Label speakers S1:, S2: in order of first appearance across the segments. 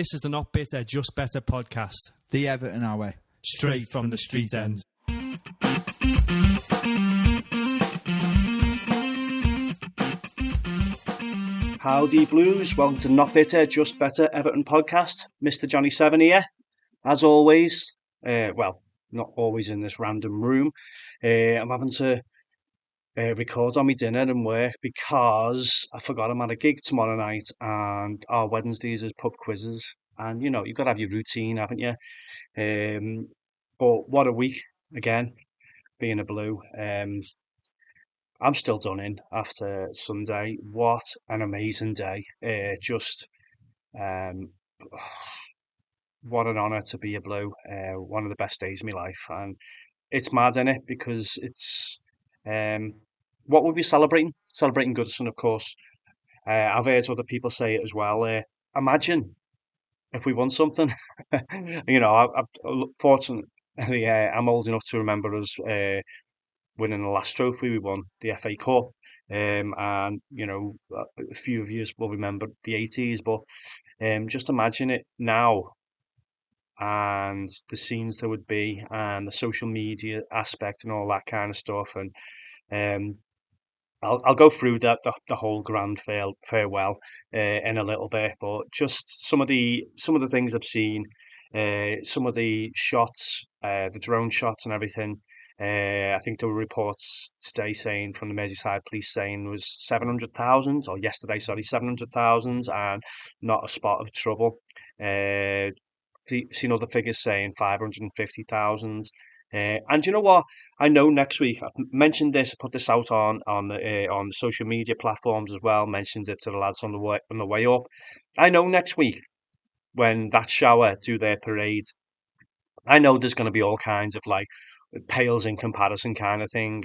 S1: This is the Not Bitter, Just Better podcast.
S2: The Everton our way.
S1: Straight from the street end.
S3: Howdy Blues, welcome to Not Bitter, Just Better Everton podcast. Mr. Johnny Seven here, as always. Well, not always in this random room. I'm having to record on my dinner and work because I forgot I'm at a gig tomorrow night and our Wednesdays is pub quizzes. And, you know, you've got to have your routine, haven't you? But what a week, again, being a Blue. I'm still done in after Sunday. What an amazing day. What an honour to be a Blue. One of the best days of my life. And it's mad, innit? Because it's... what we'll be celebrating? Celebrating Goodison, of course. I've heard other people say it as well. Imagine if we won something. You know, fortunately, I'm old enough to remember us winning the last trophy we won, the FA Cup. And, you know, a few of you will remember the 80s, but just imagine it now and the scenes there would be and the social media aspect and all that kind of stuff. And I'll go through the whole grand farewell in a little bit, but just some of the things I've seen, some of the shots, the drone shots and everything. I think there were reports today saying from the Merseyside police saying there was 700,000, or yesterday, sorry, 700,000 and not a spot of trouble. Seen other figures saying 550,000. And you know what? I know next week, I've mentioned this, put this out on the social media platforms as well, mentioned it to the lads on the way up. I know next week when that shower do their parade, I know there's going to be all kinds of like pales in comparison kind of thing,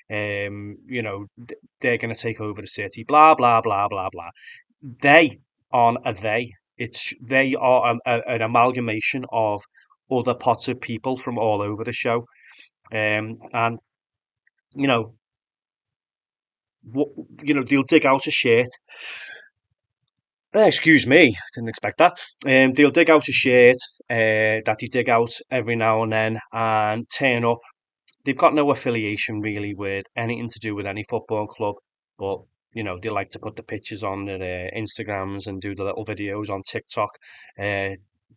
S3: and you know, they're going to take over the city, blah blah blah blah blah. They aren't a they. They are an amalgamation of other pots of people from all over the show, and you know, they'll dig out a shirt. Excuse me, didn't expect that. They'll dig out a shirt that they dig out every now and then and turn up. They've got no affiliation really with anything to do with any football club, but you know, they like to put the pictures on their Instagrams and do the little videos on TikTok,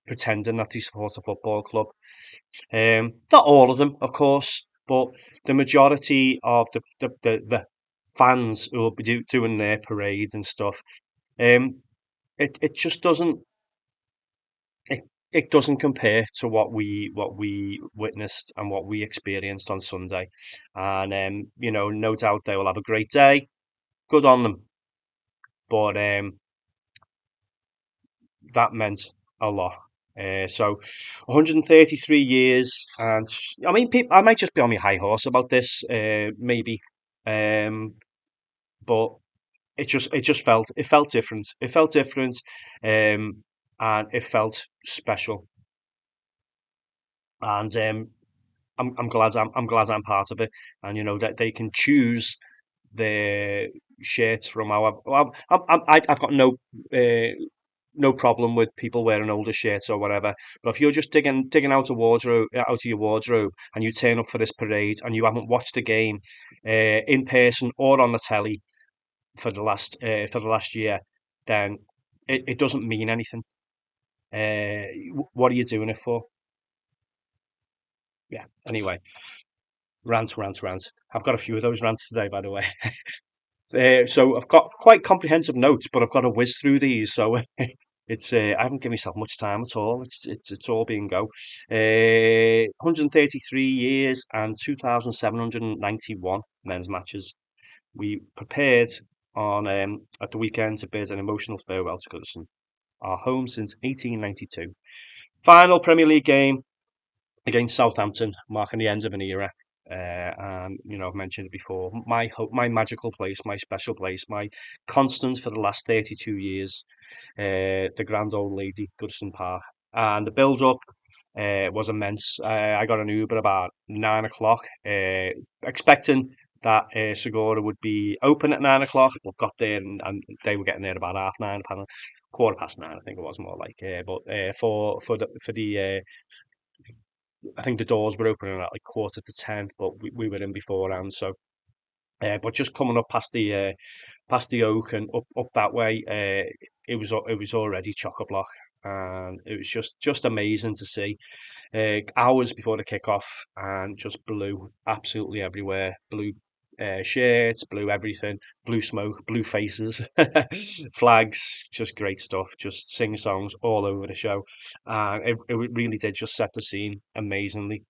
S3: pretending that they support a football club. Not all of them, of course, but the majority of the fans who will be doing their parade and stuff. It just doesn't it doesn't compare to what we witnessed and what we experienced on Sunday, and you know, no doubt they will have a great day. Good on them, but that meant a lot. So 133 years, and I mean, I might just be on my high horse about this, maybe, but it felt different. It felt different, and it felt special. And I'm glad I'm part of it. And you know that they can choose their shirts from our. I've got no problem with people wearing older shirts or whatever. But if you're just digging out of your wardrobe, and you turn up for this parade and you haven't watched a game in person or on the telly for the last year, then it doesn't mean anything. What are you doing it for? Yeah. Anyway, rant. I've got a few of those rants today, by the way. So I've got quite comprehensive notes, but I've got to whiz through these. So it's I haven't given myself much time at all. It's all being go. 133 years and 2,791 men's matches. We prepared on at the weekend to bid an emotional farewell to Goodison, our home since 1892. Final Premier League game against Southampton, marking the end of an era. And you know, I've mentioned it before. My magical place, my special place, my constant for the last 32 years. The grand old lady, Goodison Park, and the build-up was immense. I got an Uber about 9 o'clock, expecting that Segura would be open at 9 o'clock. We got there and they were getting there about half nine, quarter past nine, I think it was more like. But for the I think the doors were opening at like quarter to 10, but we were in beforehand. So, but just coming up past the Oak and up that way, it was already chock a block, and it was just amazing to see. Hours before the kickoff, and just blew absolutely everywhere. Blue shirts, blue everything, blue smoke, blue faces, flags, just great stuff. Just sing songs all over the show. It really did just set the scene amazingly.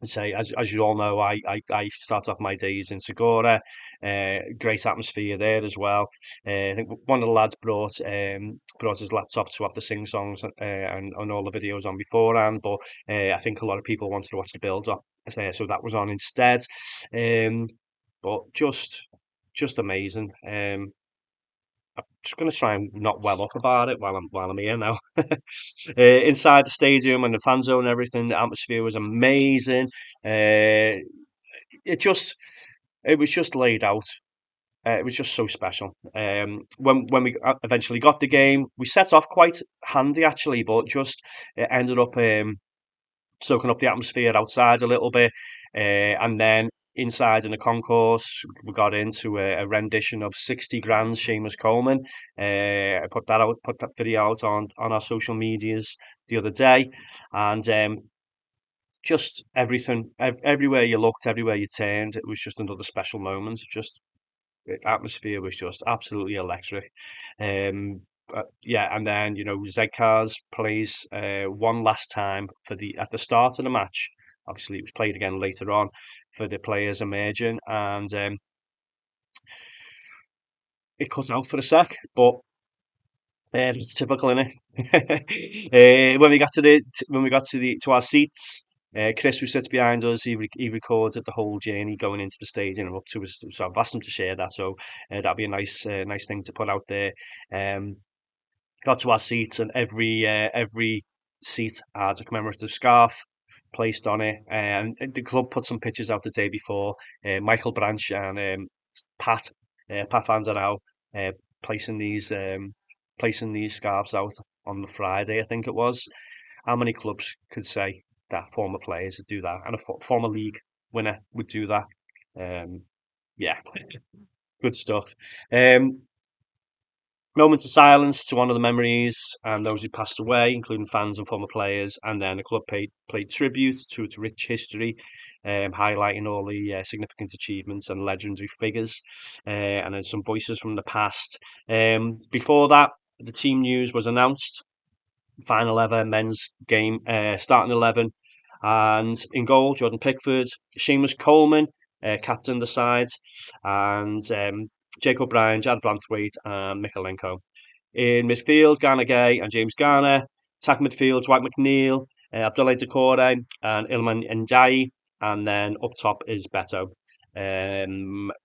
S3: Say, as you all know, I start off my days in Segura. Great atmosphere there as well. I think one of the lads brought his laptop to have the sing songs and all the videos on beforehand, but I think a lot of people wanted to watch the build up, so that was on instead. Um, but just amazing. Just going to try and not well up about it while I'm here now. Inside the stadium and the fan zone and everything, the atmosphere was amazing. Uh, it just it was just laid out. It was just so special. When we eventually got the game, we set off quite handy actually, but just it ended up soaking up the atmosphere outside a little bit, and then inside in the concourse, we got into a rendition of 60 Grand Seamus Coleman. I put that video out on our social medias the other day, and just everything, everywhere you looked, everywhere you turned, it was just another special moment. Just the atmosphere was just absolutely electric. Yeah, and then Zedcars plays one last time for the at the start of the match. Obviously, it was played again later on for the players emerging, and it cut out for a sec, but it's typical, innit? When we got to our seats, Chris, who sits behind us, he recorded the whole journey going into the stadium and up to us. So I've asked him to share that. So that'd be a nice thing to put out there. Um, got to our seats, and every seat had a commemorative scarf placed on it. And the club put some pictures out the day before. Michael Branch and Pat van der Au, uh, placing these scarves out on the Friday, I think it was. How many clubs could say that former players would do that, and a former league winner would do that? Um, yeah, good stuff. Um, Moments of silence to honour the memories and those who passed away, including fans and former players, and then the club played tribute to its rich history, highlighting all the significant achievements and legendary figures, and then some voices from the past. Before that, the team news was announced. Final ever men's game, starting 11, and in goal, Jordan Pickford, Seamus Coleman, captain the side, and Jacob Bryan, Jad Branthwaite, and Mikalenko. In midfield, Garner Gay and James Garner. Attack midfield, Dwight McNeil, Abdoulaye Doucouré, and Ilman Ndiaye. And then up top is Beto.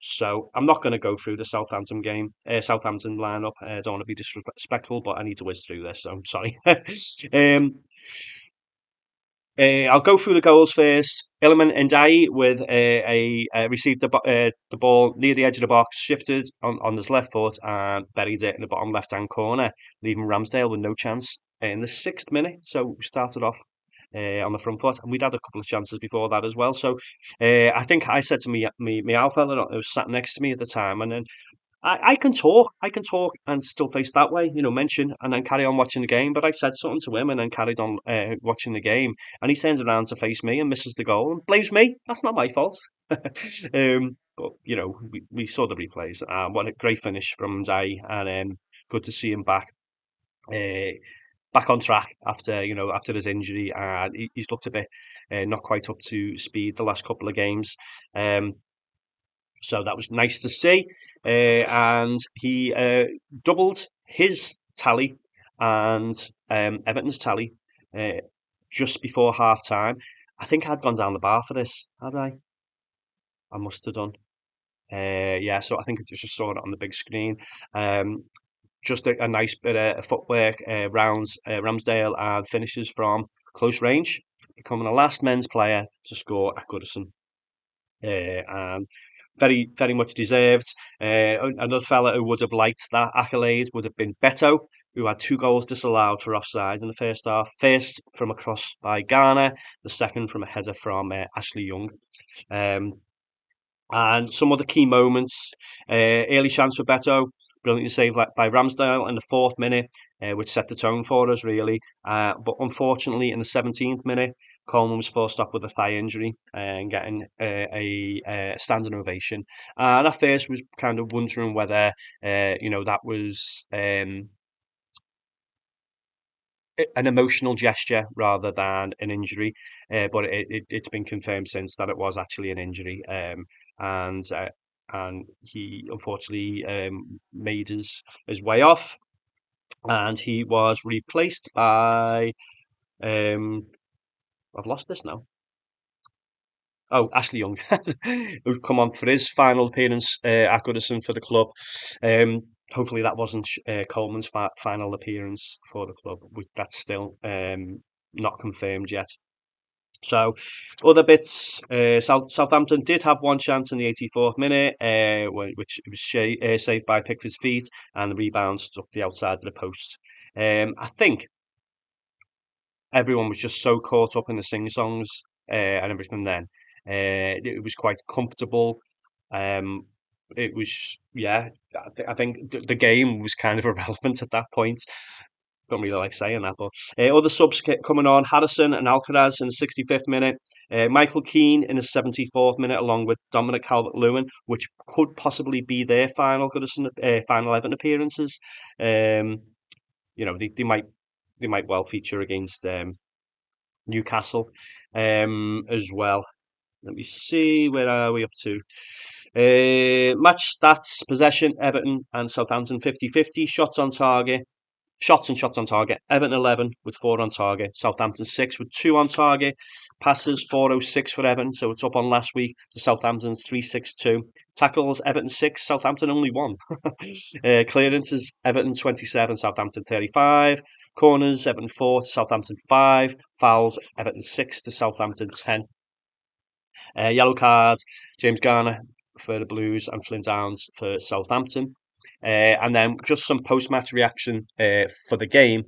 S3: So I'm not going to go through the Southampton lineup. I don't want to be disrespectful, but I need to whiz through this, so I'm sorry. um, I'll go through the goals first. Iliman Ndiaye with received the ball near the edge of the box, shifted on his left foot and buried it in the bottom left-hand corner, leaving Ramsdale with no chance in the 6th minute. So we started off on the front foot, and we'd had a couple of chances before that as well. So I think I said to me alpha that was sat next to me at the time, and then I can talk and still face that way, mention and then carry on watching the game. But I said something to him and then carried on watching the game. And he turns around to face me and misses the goal and blames me. That's not my fault. But, we saw the replays. What a great finish from Zai, and good to see him uh, back on track after his injury. He's looked a bit not quite up to speed the last couple of games. So that was nice to see. And he doubled his tally and Everton's tally uh, just before half time. I think I'd gone down the bar for this, had I? I must have done. Yeah, so I think I just saw it on the big screen. Um, just a nice bit of footwork, rounds, Ramsdale, and finishes from close range, becoming the last men's player to score at Goodison. And very much deserved. Another fella who would have liked that accolade would have been Beto, who had 2 goals disallowed for offside in the first half. First from a cross by Garner, the second from a header from Ashley Young. Um, and some other key moments, early chance for Beto, brilliantly saved by Ramsdale in the 4th minute, which set the tone for us, really. But unfortunately, in the 17th minute, Coleman was forced off with a thigh injury and getting a standing ovation. And at first, was kind of wondering whether, that was an emotional gesture rather than an injury. But it's been confirmed since that it was actually an injury. And he unfortunately made his way off, and he was replaced by I've lost this now. Oh, Ashley Young, who'd come on for his final appearance at Goodison for the club. Hopefully that wasn't Coleman's final appearance for the club. That's still not confirmed yet. So, other bits, Southampton did have one chance in the 84th minute, which was saved by Pickford's feet, and the rebound struck the outside of the post. I think everyone was just so caught up in the sing-songs and everything then. It was quite comfortable. Um, it was, yeah, I think the game was kind of irrelevant at that point. Don't really like saying that, but other subs coming on: Harrison and Alcaraz in the 65th minute, Michael Keane in the 74th minute, along with Dominic Calvert-Lewin, which could possibly be their final Goodison, final 11 appearances. Um, they might well feature against Newcastle as well. Let me see, where are we up to? Match stats: possession, Everton and Southampton 50-50, shots and shots on target. Everton 11 with 4 on target. Southampton 6 with 2 on target. Passes 406 for Everton, so it's up on last week to Southampton's 362. Tackles: Everton 6, Southampton only 1. Clearances: Everton 27, Southampton 35. Corners: Everton 4 to Southampton 5. Fouls: Everton 6 to Southampton 10. Yellow card: James Garner for the Blues and Flynn Downs for Southampton. And then just some post-match reaction for the game,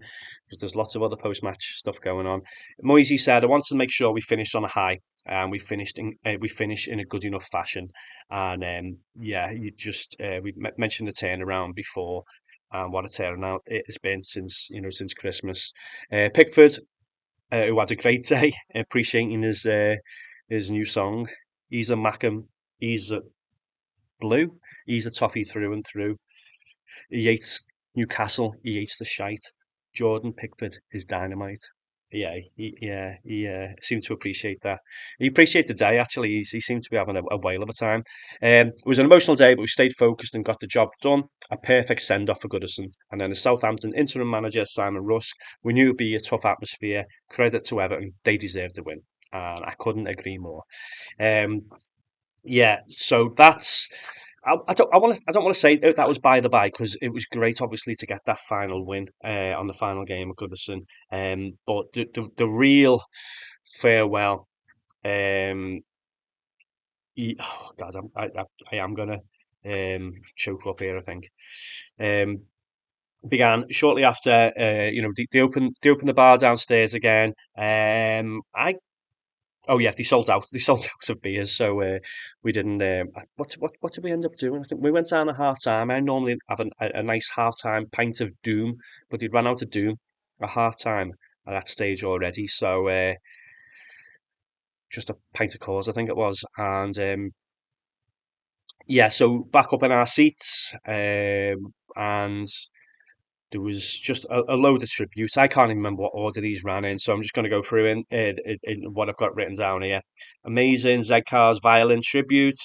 S3: because there's lots of other post-match stuff going on. Moisey said, "I want to make sure we finish on a high, and we finish in a good enough fashion." And yeah, we mentioned the turnaround before, and what a turnaround it has been since Christmas. Pickford, who had a great day, appreciating his new song. He's a Mackham, he's a blue, he's a toffee through and through. He hates Newcastle. He hates the shite. Jordan Pickford is dynamite. He seemed to appreciate that. He appreciated the day, actually. He seemed to be having a whale of a time. It was an emotional day, but we stayed focused and got the job done. A perfect send-off for Goodison. And then the Southampton interim manager, Simon Rusk. We knew it would be a tough atmosphere. Credit to Everton. They deserved the win. And I couldn't agree more. Yeah, so that's. I don't want to say that was by the by, because it was great, obviously, to get that final win on the final game of Goodison. But the real farewell. Oh God, I am gonna choke up here, I think. Um, Began shortly after. They opened the bar downstairs again. I Oh yeah, they sold out. They sold out of beers, so we didn't. What did we end up doing? I think we went down at half time. I normally have a nice half time pint of Doom, but they'd run out of Doom at half time at that stage already. So just a pint of Coors, I think it was, and yeah. So back up in our seats, and there was just a load of tributes. I can't even remember what order these ran in, so I'm just going to go through in what I've got written down here. Amazing Zedkar's violin tribute,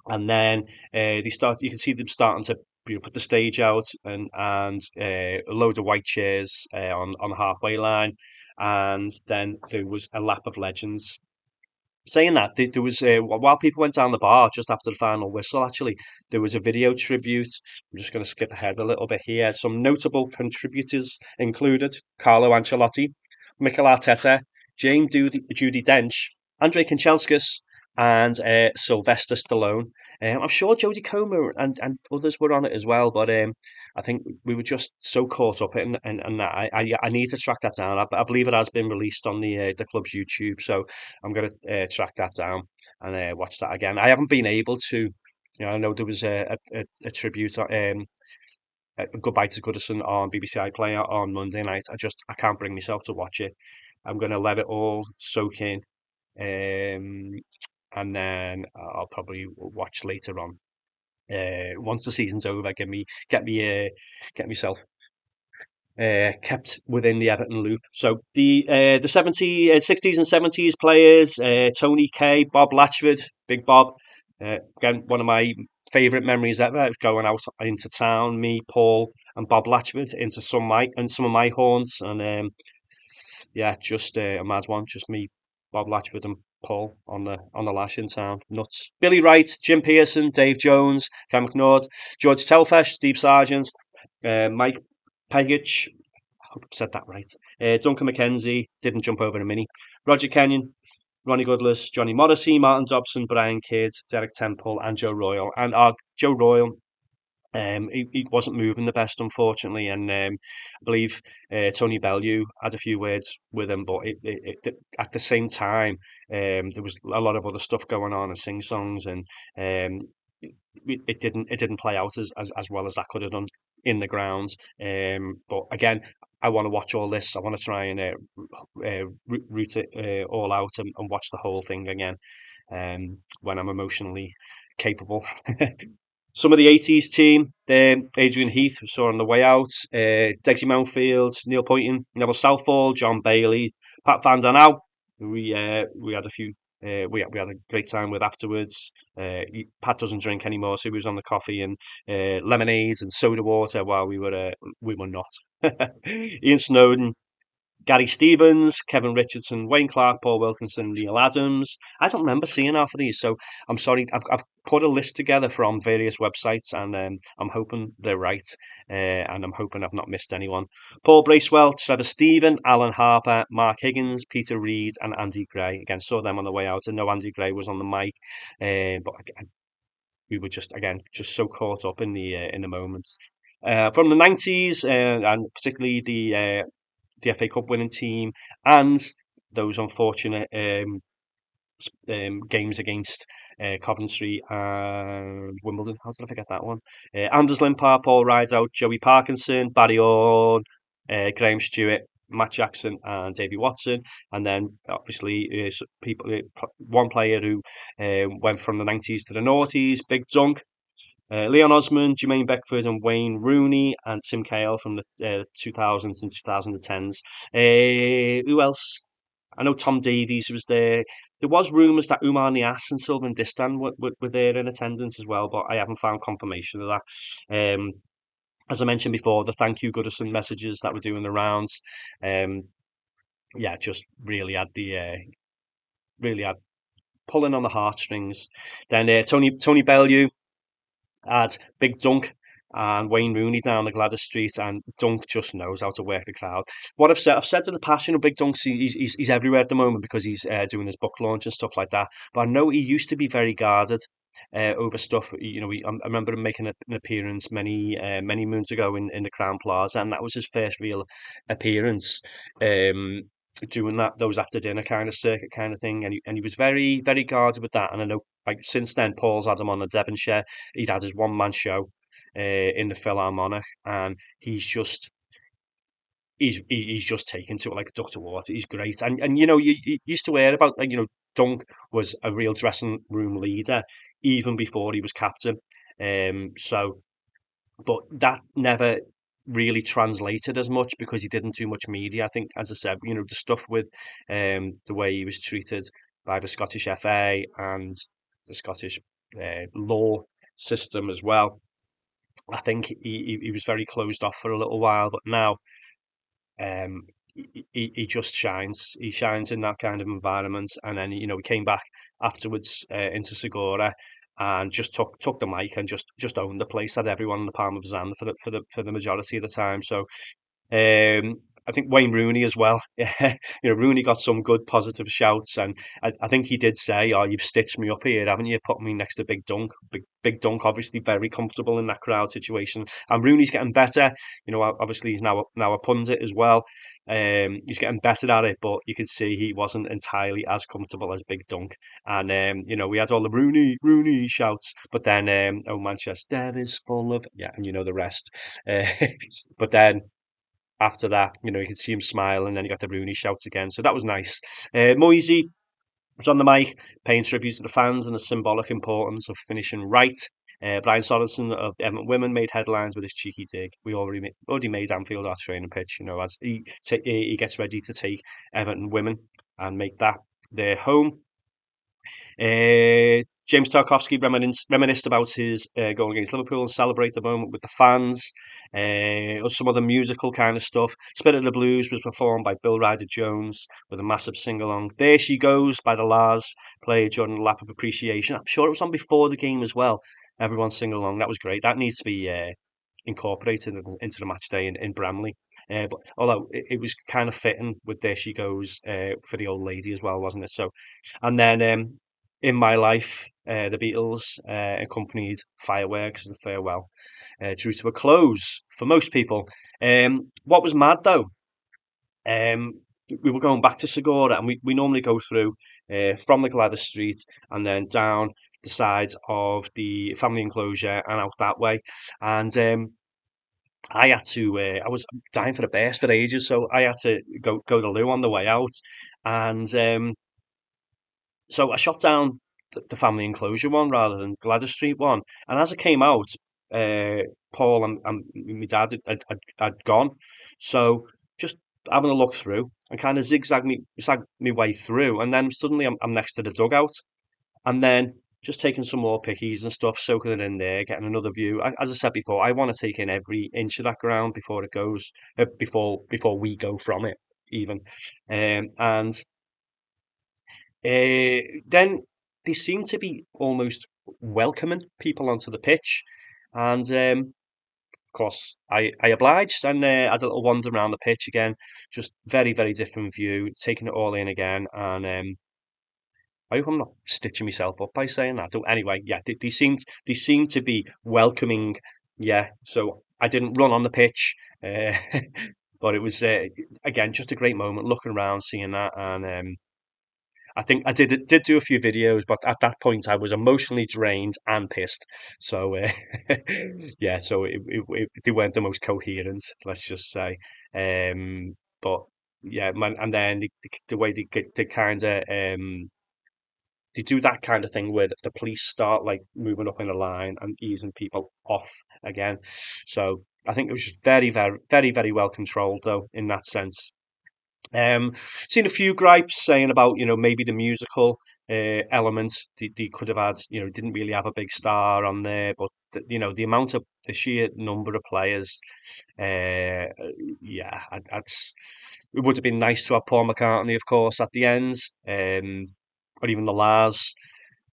S3: and then they start. You can see them starting to put the stage out, and a load of white chairs on the halfway line, and then there was a lap of legends. Saying that, there was while people went down the bar just after the final whistle, actually, there was a video tribute. I'm just going to skip ahead a little bit here. Some notable contributors included Carlo Ancelotti, Mikel Arteta, Judy Dench, Andrei Kanchelskis, and Sylvester Stallone. I'm sure Jodie Comer and others were on it as well, but I think we were just so caught up in that. I need to track that down. I believe it has been released on the club's YouTube, so I'm going to track that down and watch that again. I haven't been able to. I know there was a tribute, a Goodbye to Goodison on BBC iPlayer on Monday night. I can't bring myself to watch it. I'm going to let it all soak in. Um, and then I'll probably watch later on. Once the season's over, get myself kept within the Everton loop. So the 60s and 70s players, Tony Kay, Bob Latchford, Big Bob. Again, one of my favourite memories ever. It was going out into town, me, Paul, and Bob Latchford into some of my haunts, and yeah, just a mad one. Just me, Bob Latchford, and Paul on the lash in town. Nuts. Billy Wright, Jim Pearson, Dave Jones, Cam McNord, George Telfesh, Steve Sargent, Mike Pegic. I hope I said that right. Duncan McKenzie didn't jump over a mini. Roger Kenyon, Ronnie Goodless, Johnny Morrissey, Martin Dobson, Brian Kidd, Derek Temple, and Joe Royal. And Joe Royal, he wasn't moving the best, unfortunately, and I believe Tony Bellew had a few words with him, but at the same time, there was a lot of other stuff going on and sing songs, and um, it didn't play out as well as that could have done in the grounds. But again, I want to watch all this. I want to try and root it all out and watch the whole thing again when I'm emotionally capable. Some of the 80s team, Adrian Heath, we saw on the way out, Dexy Mountfield, Neil Poynton, Neville Southall, John Bailey, Pat Van Danau, who we had a few, we had a great time with afterwards. Pat doesn't drink anymore, so he was on the coffee and lemonades and soda water while we were not. Ian Snowden, Gary Stevens, Kevin Richardson, Wayne Clark, Paul Wilkinson, Neil Adams. I don't remember seeing half of these, so I'm sorry. I've put a list together from various websites, and I'm hoping they're right, and I'm hoping I've not missed anyone. Paul Bracewell, Trevor Stephen, Alan Harper, Mark Higgins, Peter Reid, and Andy Gray. Again, saw them on the way out. I know Andy Gray was on the mic, but we were just so caught up in the moments. From the 90s, and particularly the FA Cup winning team, and those unfortunate games against Coventry and Wimbledon. How did I forget that one? Anders Limpar, Paul Rideout, Joey Parkinson, Barry Orn, Graham Stewart, Matt Jackson, and Davy Watson. And then obviously one player who went from the 90s to the noughties, Big Dunk. Leon Osman, Jermaine Beckford, and Wayne Rooney, and Tim Cahill from the 2000s and 2010s. Who else? I know Tom Davies was there. There was rumours that Umar Nias and Sylvain Distan were there in attendance as well, but I haven't found confirmation of that. As I mentioned before, the thank you Goodison messages that were doing the rounds, yeah, just really had pulling on the heartstrings. Then Tony Bellew had Big Dunk and Wayne Rooney down the Gladys Street, and Dunk just knows how to work the crowd. What I've said in the past, Big Dunk's he's everywhere at the moment because he's doing his book launch and stuff like that. But I know he used to be very guarded over stuff. I remember him making an appearance many moons ago in the Crown Plaza, and that was his first real appearance. Doing those after dinner kind of circuit kind of thing, and he was very very guarded with that. And I know like since then, Paul's had him on the Devonshire. He'd had his one man show in the Philharmonic, and he's just taken to it like a duck to water. He's great, and you used to hear about Dunk was a real dressing room leader even before he was captain. So, but that never really translated as much because he didn't do much media. I think, as I said, the stuff with the way he was treated by the Scottish FA and the Scottish law system as well. I think he was very closed off for a little while, but now um, he just shines. He shines in that kind of environment, and then he came back afterwards into Segura and just took the mic and just owned the place. Had everyone in the palm of his hand for the majority of the time. So I think Wayne Rooney as well. Yeah, Rooney got some good positive shouts, and I think he did say, "Oh, you've stitched me up here, haven't you? Put me next to Big Dunk." Big Dunk, obviously very comfortable in that crowd situation, and Rooney's getting better. Obviously he's now a pundit as well. He's getting better at it, but you could see he wasn't entirely as comfortable as Big Dunk. And we had all the Rooney shouts, but then oh, Manchester is full of, yeah, and you know the rest. Uh, but then after that, you could see him smile, and then you got the Rooney shouts again. So that was nice. Moisey was on the mic, paying tribute to the fans and the symbolic importance of finishing right. Brian Sorensen of the Everton Women made headlines with his cheeky dig. We already made Anfield our training pitch, as he gets ready to take Everton Women and make that their home. James Tarkowski reminisced about his goal against Liverpool and celebrate the moment with the fans. Or some other musical kind of stuff. Spirit of the Blues was performed by Bill Ryder Jones with a massive sing along. There She Goes by the Lars played during the lap of appreciation. I'm sure it was on before the game as well. Everyone sing along. That was great. That needs to be incorporated into the match day in Bramley. But although it was kind of fitting with There She Goes for the old lady as well, wasn't it? So, and then In My Life, the Beatles accompanied fireworks as a farewell drew to a close for most people. What was mad though, we were going back to Segura, and we normally go through from the Gladys Street and then down the sides of the family enclosure and out that way. And I had to. I was dying for a burst for ages, so I had to go to loo on the way out, and so I shot down the family enclosure one rather than Gladys Street one. And as I came out, uh, Paul and my dad had gone. So just having a look through and kind of zag me way through. And then suddenly I'm next to the dugout. And then just taking some more pickies and stuff, soaking it in there, getting another view. As I said before, I want to take in every inch of that ground before it goes, before we go from it, even. And then they seem to be almost welcoming people onto the pitch, and of course I obliged and had a little wander around the pitch again. Just very very different view, taking it all in again, and I hope I'm not stitching myself up by saying that. Anyway, yeah, they seemed to be welcoming. Yeah, so I didn't run on the pitch, but it was again just a great moment looking around, seeing that, and I think I did do a few videos, but at that point I was emotionally drained and pissed. So yeah, so they weren't the most coherent, let's just say. But yeah, man, and then the way they kind of they do that kind of thing where the police start like moving up in a line and easing people off again. So I think it was just very, very, very, very well controlled though in that sense. Seen a few gripes saying about maybe the musical element they could have had. Didn't really have a big star on there, but the sheer number of players, uh, yeah, it would have been nice to have Paul McCartney, of course, at the end, or even the Lars,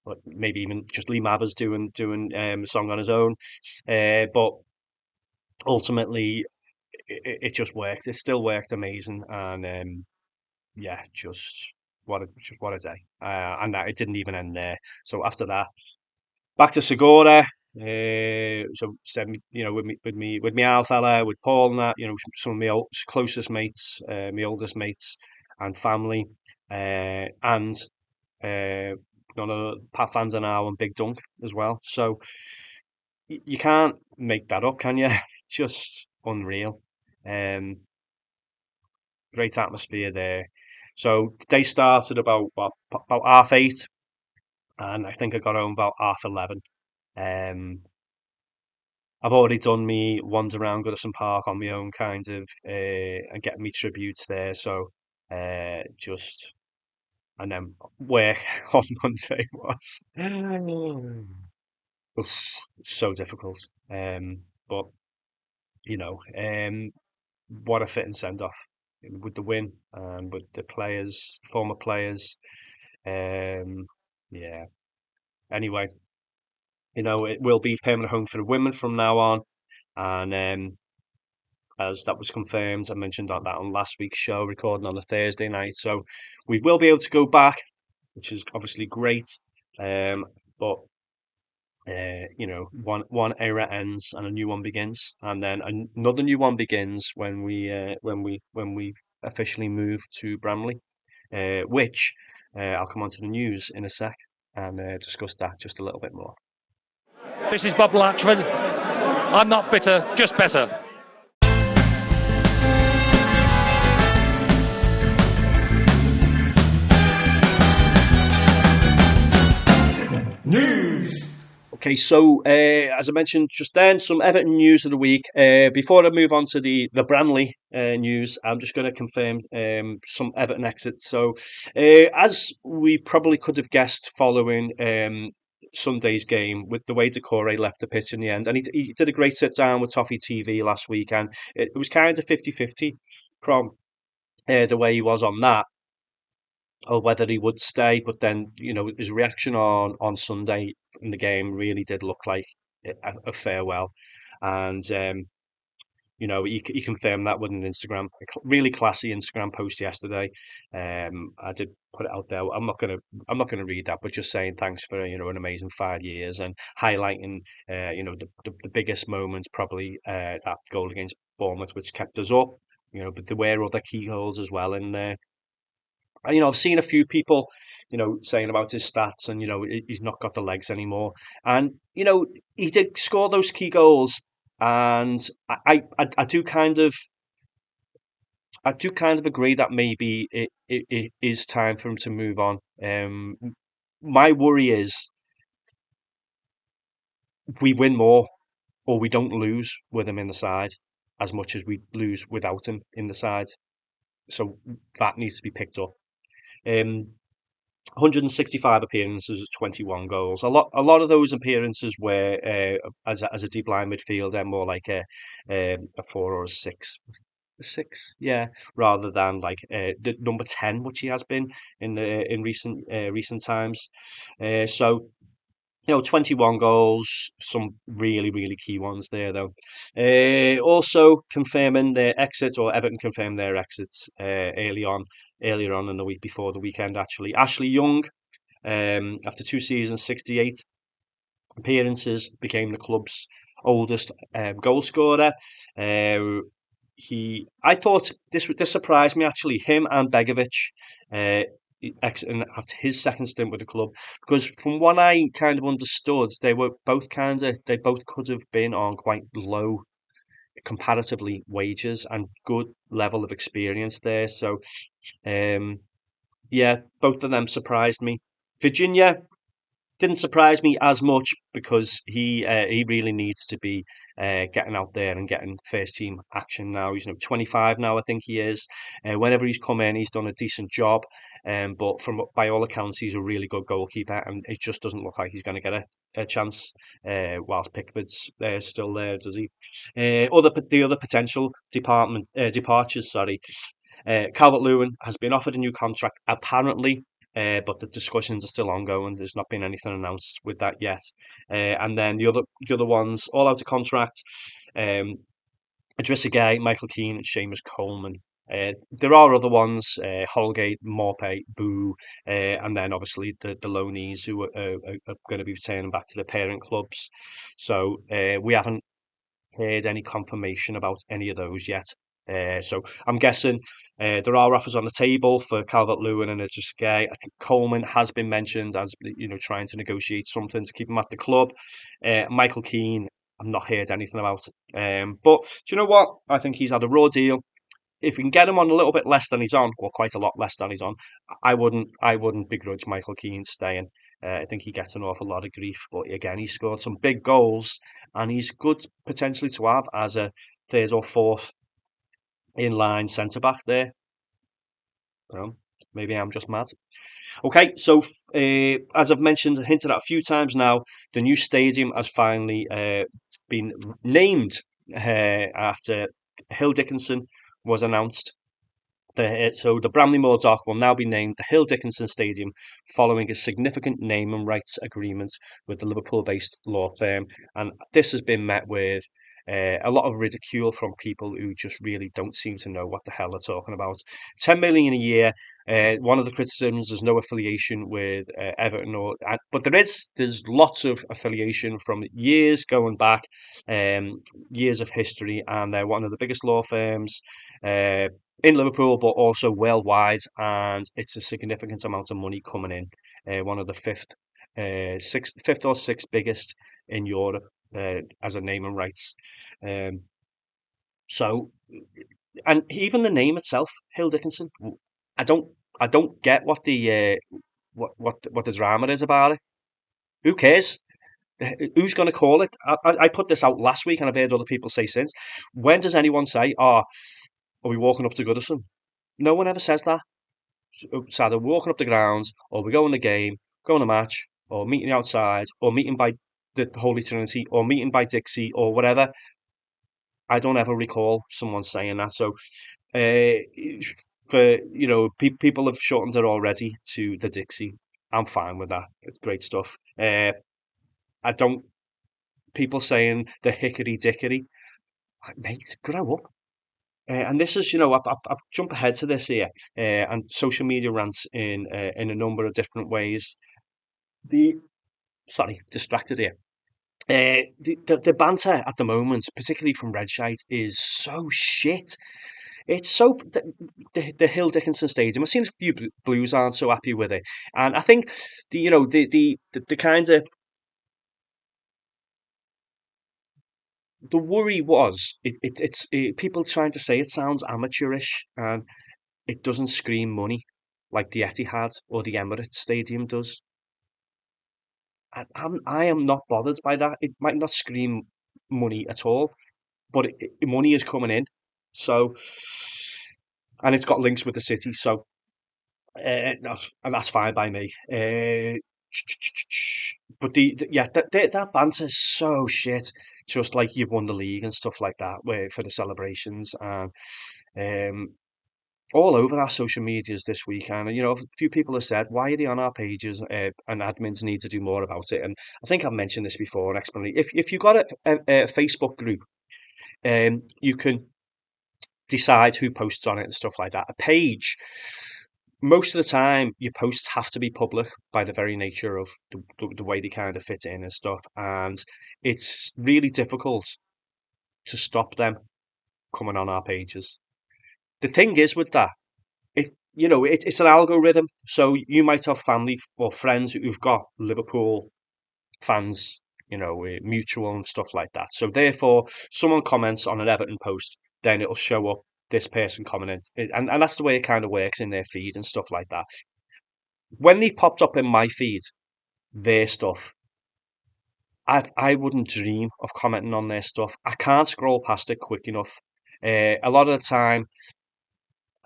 S3: or maybe even just Lee Mathers doing a song on his own. But ultimately, it just worked. It still worked amazing, and yeah, just what a day. And that it didn't even end there. So after that, back to Segura. So said with me Al fella, with Paul and that, some of my closest mates, my oldest mates and family, and none of Pat fans are now and Big Dunk as well. So you can't make that up, can you? Just unreal. Um, Great atmosphere there. So they started about 8:30, and I think I got home about 11:30. Um, I've already done me ones around Goodison Park on my own, kind of, and getting me tributes there. So just and then work on Monday was oof, so difficult. But what a fitting send off with the win and with the players, former players. Um, yeah. Anyway, it will be permanent home for the women from now on, and as that was confirmed. I mentioned that on last week's show, recording on a Thursday night. So we will be able to go back, which is obviously great. But one era ends and a new one begins, and then another new one begins when we officially move to Bramley, which I'll come on to the news in a sec and discuss that just a little bit more.
S2: This is Bob Latchford. I'm not bitter, just better.
S1: News.
S3: Okay, so as I mentioned just then, some Everton news of the week. Before I move on to the Bramley news, I'm just going to confirm some Everton exits. So, as we probably could have guessed following Sunday's game, with the way Decore left the pitch in the end, and he did a great sit down with Toffee TV last week, and it was kind of 50-50 from the way he was on that, or whether he would stay. But then, his reaction on Sunday in the game really did look like a farewell, and he confirmed that with an Instagram, really classy Instagram post yesterday. I did put it out there. I'm not gonna read that, but just saying thanks for an amazing 5 years, and highlighting the biggest moments, probably that goal against Bournemouth, which kept us up. But there were other key goals as well in there. I've seen a few people, saying about his stats, and he's not got the legs anymore. And he did score those key goals, and I do kind of agree that maybe it is time for him to move on. My worry is we win more or we don't lose with him in the side as much as we lose without him in the side. So that needs to be picked up. 165 appearances, 21 goals. A lot of those appearances were as a deep line midfielder, more like a 4 or a 6, yeah, rather than like the number 10, which he has been in recent times. So 21 goals, some really, really key ones there, though. Also confirming their exit, or Everton confirmed their exits earlier on in the week, before the weekend, actually. Ashley Young, after 2 seasons, 68 appearances, became the club's oldest goal scorer. I thought this surprised me, actually. Him and Begovic exiting after his second stint with the club, because from what I kind of understood, they both could have been on quite low comparatively wages and good level of experience there. So yeah, both of them surprised me. Virginia didn't surprise me as much, because he really needs to be getting out there and getting first team action now. He's 25 now, I think he is. Whenever he's come in, he's done a decent job. But by all accounts, he's a really good goalkeeper, and it just doesn't look like he's going to get a chance whilst Pickford's still there, does he? The other potential departures, sorry. Calvert-Lewin has been offered a new contract, apparently, but the discussions are still ongoing. There's not been anything announced with that yet. And then the other ones, all out of contract. Idrissa Gueye, Michael Keane, and Seamus Coleman. There are other ones: Holgate, Morpay, Boo, and then obviously the loanees, who are going to be returning back to the parent clubs. So we haven't heard any confirmation about any of those yet. So I'm guessing there are offers on the table for Calvert-Lewin and Idrissa Gueye. I think Coleman has been mentioned as trying to negotiate something to keep him at the club. Michael Keane, I've not heard anything about. But do you know what? I think he's had a raw deal. If we can get him on a little bit less than he's on, or quite a lot less than he's on, I wouldn't begrudge Michael Keane staying. I think he gets an awful lot of grief, but again, he scored some big goals, and he's good potentially to have as a third or fourth in-line centre-back there. Maybe I'm just mad. Okay, so as I've mentioned and hinted at a few times now, the new stadium has finally been named after Hill Dickinson was announced. So the Bramley Moor Dock will now be named the Hill Dickinson Stadium, following a significant name and rights agreement with the Liverpool-based law firm. And this has been met with A lot of ridicule from people who just really don't seem to know what the hell they're talking about. 10 million a year. One of the criticisms, there's no affiliation with Everton, but there's lots of affiliation from years going back, years of history, and they're one of the biggest law firms uh, in Liverpool, but also worldwide, and it's a significant amount of money coming in. One of the fifth or sixth biggest in Europe as a name and rights. Um, so, and even the name itself, Hill Dickinson, I don't, I don't get what the drama is about it. Who cares? Who's going to call it? I put this out last week, and I've heard other people say since. When does anyone say, "Oh, are we walking up to Goodison?" No one ever says that. It's either walking up the grounds, or we go in the game, go on a match, or meeting outside, or meeting by the Holy Trinity, or meeting by Dixie, or whatever. I don't ever recall someone saying that. So, for people have shortened it already to the Dixie. I'm fine with that. It's great stuff. I don't. People saying the hickory dickory, mate, grow up. And this is, I've jump ahead to this here, and social media rants in a number of different ways. The Sorry, distracted here. The banter at the moment, particularly from Redshite, is so shit. It's so the Hill Dickinson Stadium. I've seen a few Blues aren't so happy with it, and I think the kind of the worry was people trying to say it sounds amateurish and it doesn't scream money like the Etihad or the Emirates Stadium does. I am not bothered by that. It might not scream money at all, but money is coming in. So, and it's got links with the city, so and that's fine by me. But yeah, that banter is so shit. Just like you've won the league and stuff like that, where for the celebrations and um, all over our social medias this week. And a few people have said, "Why are they on our pages?" And admins need to do more about it. And I think I've mentioned this before. And explain if you've got a Facebook group, you can decide who posts on it and stuff like that. A page, most of the time, your posts have to be public by the very nature of the way they kind of fit in and stuff. And it's really difficult to stop them coming on our pages. The thing is with that, it's an algorithm. So you might have family or friends who've got Liverpool fans, mutual and stuff like that. So therefore, someone comments on an Everton post, then it'll show up this person commenting, and that's the way it kind of works in their feed and stuff like that. When they popped up in my feed, their stuff, I wouldn't dream of commenting on their stuff. I can't scroll past it quick enough. A lot of the time,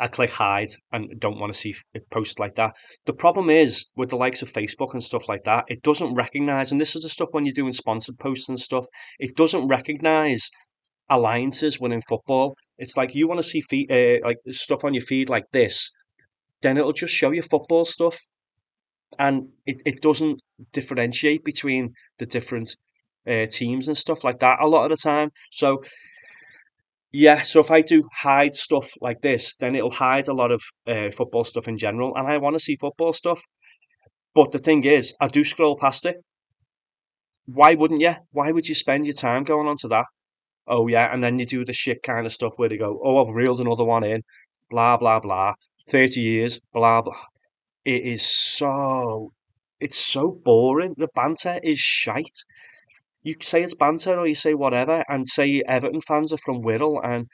S3: I click hide and don't want to see posts like that. The problem is with the likes of Facebook and stuff like that, it doesn't recognize, and this is the stuff when you're doing sponsored posts and stuff, it doesn't recognize alliances within football. It's like you want to see like stuff on your feed like this, then it'll just show you football stuff, and it doesn't differentiate between the different teams and stuff like that a lot of the time. So yeah, so if I do hide stuff like this, then it'll hide a lot of football stuff in general, and I want to see football stuff. But the thing is, I do scroll past it. Why wouldn't you? Why would you spend your time going onto that? Oh yeah, and then you do the shit kind of stuff where they go, "Oh, I've reeled another one in," blah blah blah. 30 years, blah blah. It is it's so boring. The banter is shite. You say it's banter or you say whatever, and say Everton fans are from Wirral, and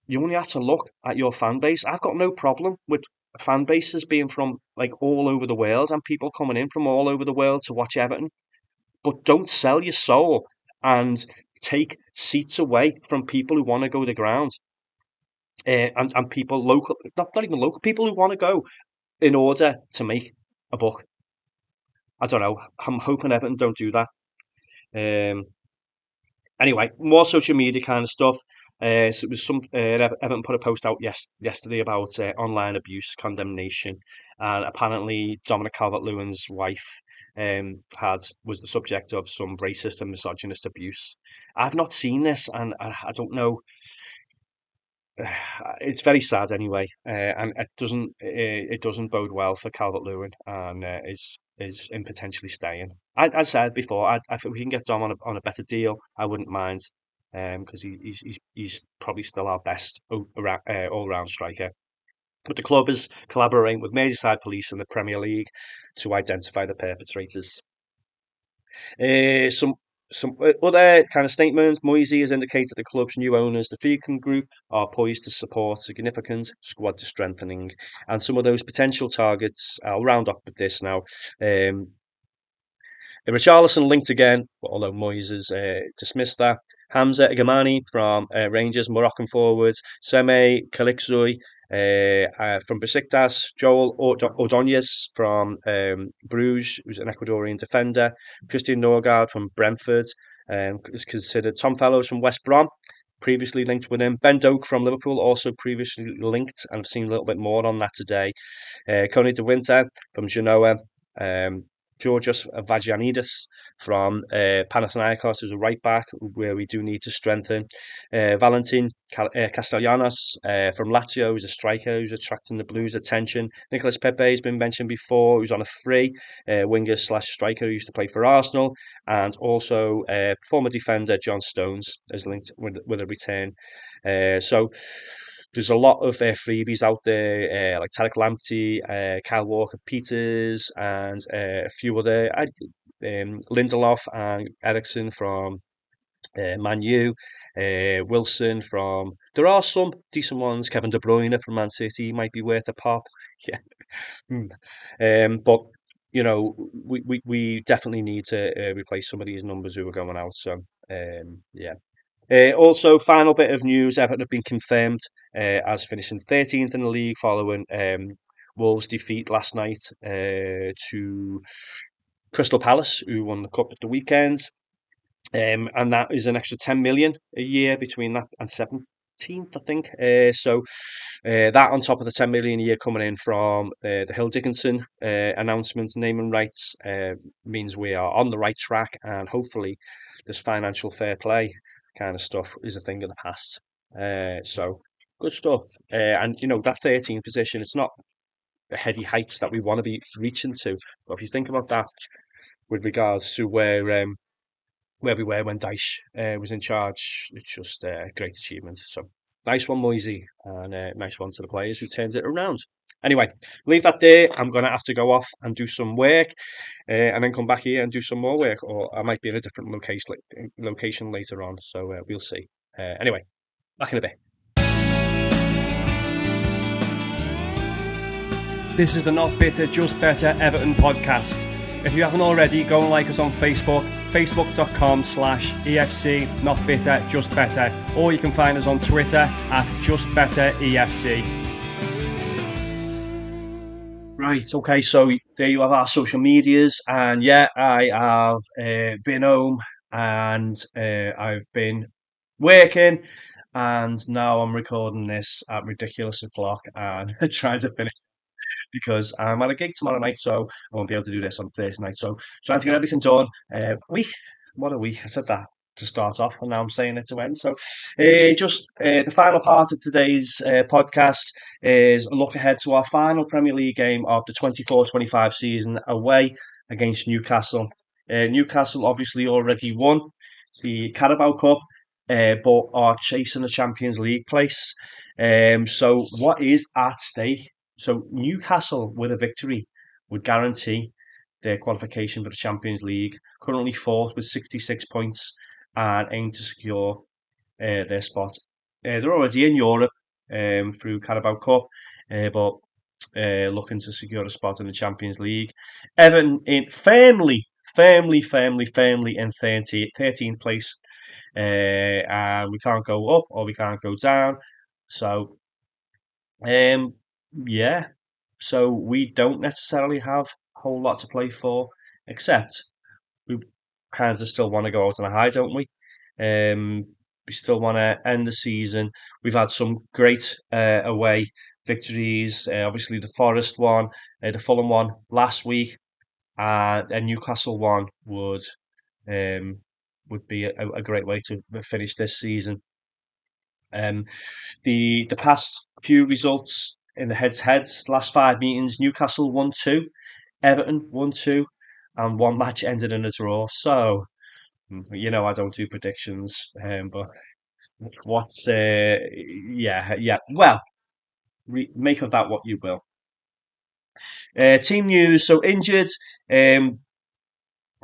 S3: you only have to look at your fan base. I've got no problem with fan bases being from like all over the world and people coming in from all over the world to watch Everton. But don't sell your soul and take seats away from people who want to go to the ground, and people local, not even local, people who want to go in order to make a buck. I don't know. I'm hoping Everton don't do that. Um, Anyway, more social media kind of stuff. So it was Everton put a post out yesterday about online abuse condemnation, and apparently Dominic Calvert-Lewin's wife had was the subject of some racist and misogynist abuse. I've not seen this, and I don't know. It's very sad anyway, and it doesn't bode well for Calvert-Lewin and is in potentially staying. I said before, if we can get Dom on a better deal, I wouldn't mind, because he's probably still our best all round striker. But the club is collaborating with Merseyside Police and the Premier League to identify the perpetrators. Some other kind of statements. Moisey has indicated the club's new owners, the Feacon Group, are poised to support significant squad strengthening, and some of those potential targets. I'll round up with this now. Richarlison linked again, although Moyes has dismissed that. Hamza Igamani from Rangers, Moroccan forwards. Seme Kalixoy from Besiktas. Joel Ordonez from Bruges, who's an Ecuadorian defender. Christian Norgard from Brentford is considered. Tom Fellows from West Brom, previously linked with him. Ben Doak from Liverpool, also previously linked, and I've seen a little bit more on that today. Coney de Winter from Genoa. Um, Georgios Vagianidis from Panathinaikos, who's a right back, where we do need to strengthen. Valentin Castellanos from Lazio, who's a striker who's attracting the Blues' attention. Nicolas Pepe has been mentioned before, who's on a free winger slash striker who used to play for Arsenal, and also former defender John Stones is linked with a return. So there's a lot of freebies out there, like Tarek Lamptey, Kyle Walker-Peters, and a few other. Lindelof and Ericsson from Man U, Wilson from. There are some decent ones. Kevin De Bruyne from Man City might be worth a pop. Yeah. But we definitely need to replace some of these numbers who are going out. So yeah. Also, final bit of news: Everton have been confirmed as finishing 13th in the league following Wolves' defeat last night to Crystal Palace, who won the cup at the weekend. And that is an extra 10 million a year between that and 17th, I think. That on top of the 10 million a year coming in from the Hill Dickinson announcement, naming rights, means we are on the right track, and hopefully this financial fair play kind of stuff is a thing of the past. So good stuff. And that 13th position, it's not the heady heights that we want to be reaching to. But if you think about that with regards to where we were when Dyche was in charge, it's just a great achievement. So nice one, Moisey, and nice one to the players who turned it around. Anyway, leave that there. I'm going to have to go off and do some work, and then come back here and do some more work, or I might be in a different location later on. So we'll see. Anyway, back in a bit.
S1: This is the Not Bitter, Just Better Everton podcast. If you haven't already, go and like us on Facebook, facebook.com/EFC, Not Bitter, Just Better, or you can find us on Twitter at Just Better EFC.
S3: Right, okay, so there you have our social medias, and yeah, I have been home, and I've been working, and now I'm recording this at ridiculous o'clock and trying to finish because I'm at a gig tomorrow night, so I won't be able to do this on Thursday night. So trying to get everything done. What a week! I said that to start off, and now I'm saying it to end. So just the final part of today's podcast is a look ahead to our final Premier League game of the 24-25 season away against Newcastle. Newcastle obviously already won the Carabao Cup, but are chasing a Champions League place. So what is at stake? So Newcastle, with a victory, would guarantee their qualification for the Champions League. Currently fourth with 66 points and aim to secure their spot. They're already in Europe through Carabao Cup, but looking to secure a spot in the Champions League. Everton in firmly in 13th place. And we can't go up or we can't go down. So, yeah. So we don't necessarily have a whole lot to play for, except we kind of still want to go out on a high, don't we? We still want to end the season. We've had some great away victories. Obviously, the Forest one, the Fulham one last week, and a Newcastle one um, would be a great way to finish this season. Um, the past few results in the heads, last five meetings, Newcastle 1-2, Everton 1-2, and one match ended in a draw. So, I don't do predictions, but what's yeah. Well, make of that what you will. Team news. So injured. Um,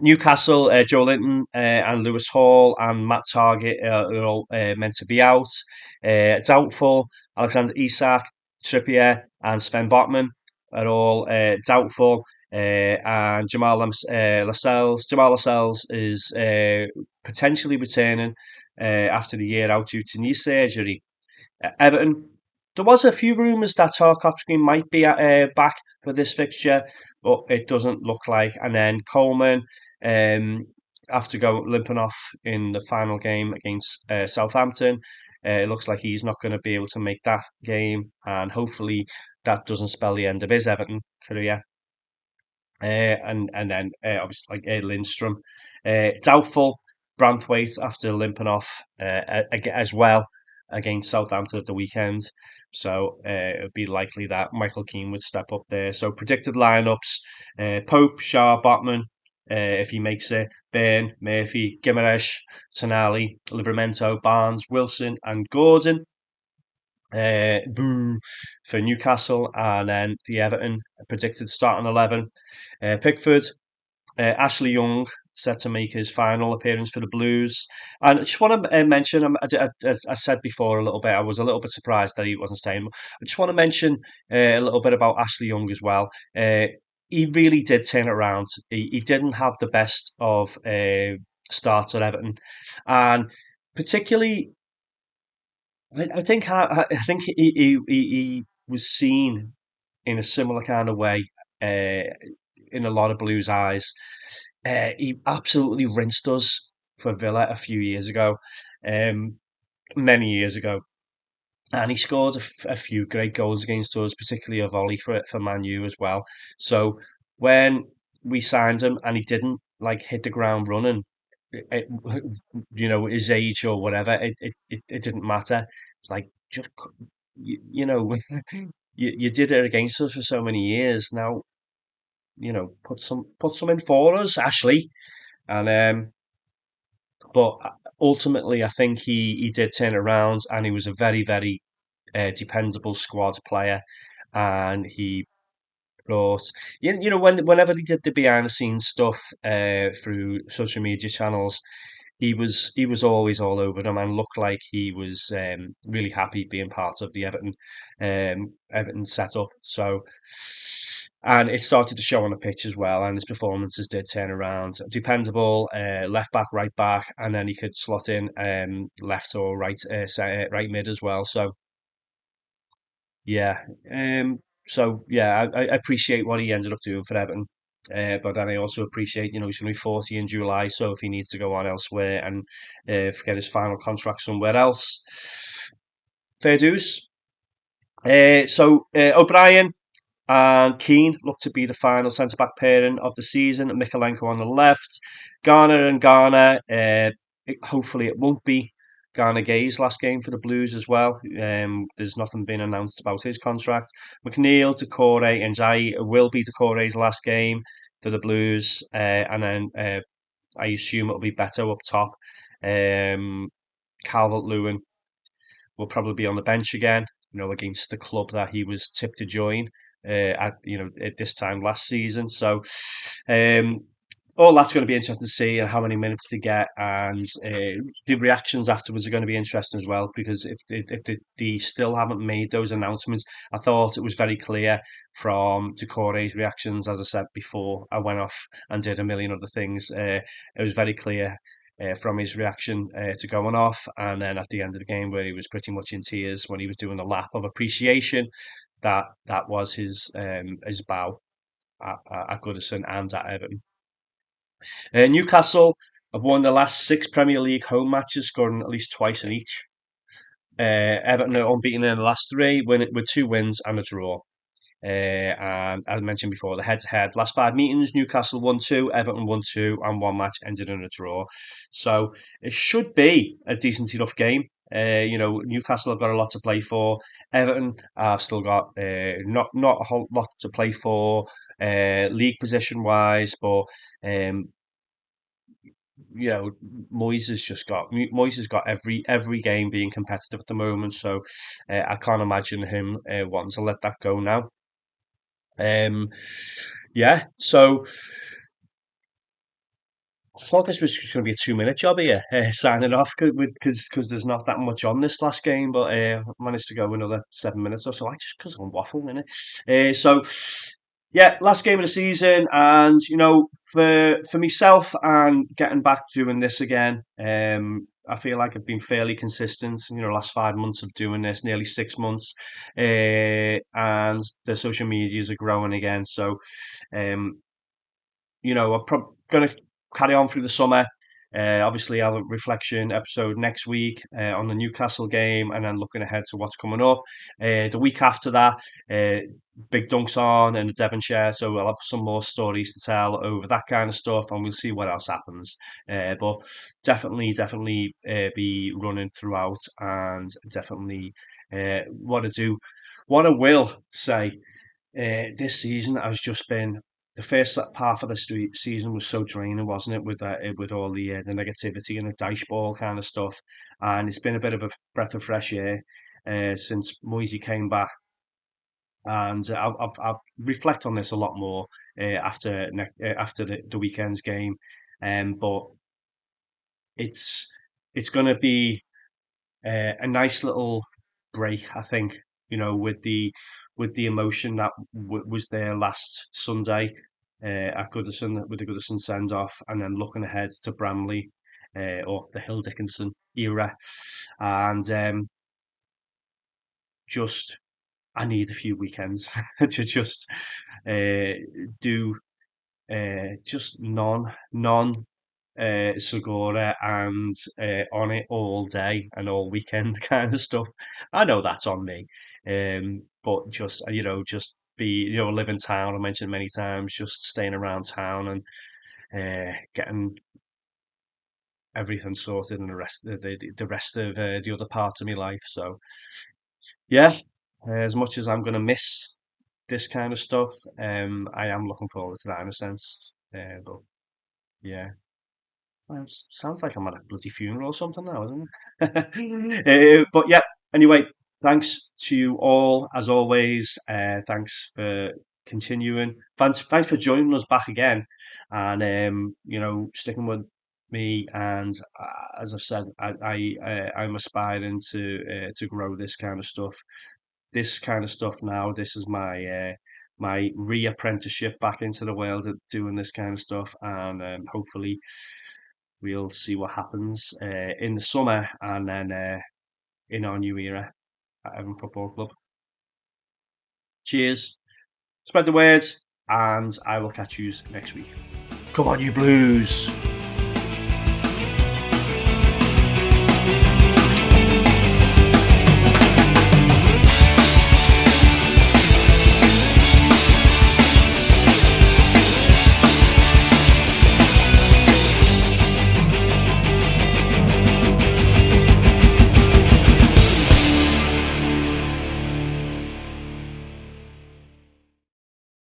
S3: Newcastle, Joe Linton and Lewis Hall and Matt Target are all meant to be out. Doubtful, Alexander Isak, Trippier and Sven Botman are all doubtful. And Jamal Lascelles is potentially returning after the year out due to knee surgery. Everton, there was a few rumours that Tarkowski might be back for this fixture, but it doesn't look like. And then Coleman, um, after limping off in the final game against Southampton, it looks like he's not going to be able to make that game, and hopefully that doesn't spell the end of his Everton career. And then obviously like Lindstrom, doubtful Branthwaite after limping off as well against Southampton at the weekend. So it would be likely that Michael Keane would step up there. So predicted lineups: Pope, Shaw, Botman. If he makes it, Byrne, Murphy, Gimenez, Tonali, Livramento, Barnes, Wilson, and Gordon. Boo for Newcastle, and then the Everton predicted starting 11. Pickford, Ashley Young set to make his final appearance for the Blues. And I just want to mention, as I said before a little bit, I was a little bit surprised that he wasn't staying. I just want to mention a little bit about Ashley Young as well. He really did turn it around. He didn't have the best of starts at Everton, and particularly I think he was seen in a similar kind of way in a lot of Blues' eyes. He absolutely rinsed us for Villa a few years ago, um, many years ago, and he scored a few great goals against us, particularly a volley for Man U as well. So when we signed him and he didn't like hit the ground running, it, his age or whatever, it didn't matter. It's like just you did it against us for so many years. Now put some in for us, Ashley. And but ultimately, I think he did turn it around, and he was a very very dependable squad player, and he brought whenever he did the behind the scenes stuff through social media channels, he was always all over them and looked like he was really happy being part of the Everton setup. So, and it started to show on the pitch as well, and his performances did turn around. Dependable left back, right back, and then he could slot in left or right right mid as well. So yeah, I appreciate what he ended up doing for Everton. But then I also appreciate, he's going to be 40 in July, so if he needs to go on elsewhere and get his final contract somewhere else, fair dues. O'Brien and Keane look to be the final centre back pairing of the season. Mikalenko on the left, Garner. Hopefully, it won't be Garner Gay's last game for the Blues as well. There's nothing been announced about his contract. McNeil, Decore, and Jai will be Decore's last game for the Blues, and then I assume it'll be Beto up top. Calvert-Lewin will probably be on the bench again, against the club that he was tipped to join at this time last season. So um, all that's going to be interesting to see, and how many minutes they get, and the reactions afterwards are going to be interesting as well, because if they still haven't made those announcements, I thought it was very clear from Decore's reactions. As I said before, I went off and did a million other things. It was very clear from his reaction to going off, and then at the end of the game, where he was pretty much in tears when he was doing the lap of appreciation, that was his bow at Goodison and at Everton. Newcastle. I've won the last 6 Premier League home matches, scoring at least twice in each. Everton are unbeaten in the last three, with 2 wins and a draw. And as I mentioned before, the head-to-head last 5 meetings, Newcastle won 2, Everton won 2, and one match ended in a draw. So it should be a decent enough game. Newcastle have got a lot to play for. Everton have still got not a whole lot to play for, league position wise, but um, you know, Moyes has got every game being competitive at the moment. So I can't imagine him wanting to let that go now. Um, yeah, so I thought this was just going to be a 2 minute job here, signing off because there's not that much on this last game, but managed to go another 7 minutes or so. I just because I'm waffling, innit? So yeah, last game of the season, and for myself and getting back doing this again, I feel like I've been fairly consistent. Last 5 months of doing this, nearly 6 months, and the social medias are growing again. So um, I'm going to carry on through the summer. Obviously, I'll have a reflection episode next week on the Newcastle game, and then looking ahead to what's coming up. The week after that, big dunks on in Devonshire, so I'll have some more stories to tell over that kind of stuff, and we'll see what else happens. But definitely be running throughout, and definitely want to do. What I will say this season has just been the first half of the season was so draining, wasn't it? With all the negativity and the dice ball kind of stuff, and it's been a bit of a breath of fresh air since Moisey came back, and I'll reflect on this a lot more after the weekend's game, but it's going to be a nice little break, I think. With the emotion that was there last Sunday at Goodison with the Goodison send off, and then looking ahead to Bramley or the Hill Dickinson era, and just I need a few weekends to just uh, do just non Segura and on it all day and all weekend kind of stuff. I know that's on me, but just just be live in town. I mentioned many times, just staying around town and getting everything sorted and the rest of the other parts of my life. So yeah, as much as I'm gonna miss this kind of stuff, I am looking forward to that in a sense. But yeah. Well, sounds like I'm at a bloody funeral or something now, isn't it? But yeah, anyway, thanks to you all as always. Thanks for continuing. Thanks for joining us back again, and sticking with me. And as I've said, I'm aspiring to grow this kind of stuff. This kind of stuff now. This is my re-apprenticeship back into the world of doing this kind of stuff, and hopefully we'll see what happens in the summer and then in our new era at Everton Football Club. Cheers, spread the word, and I will catch you next week. Come on, you Blues!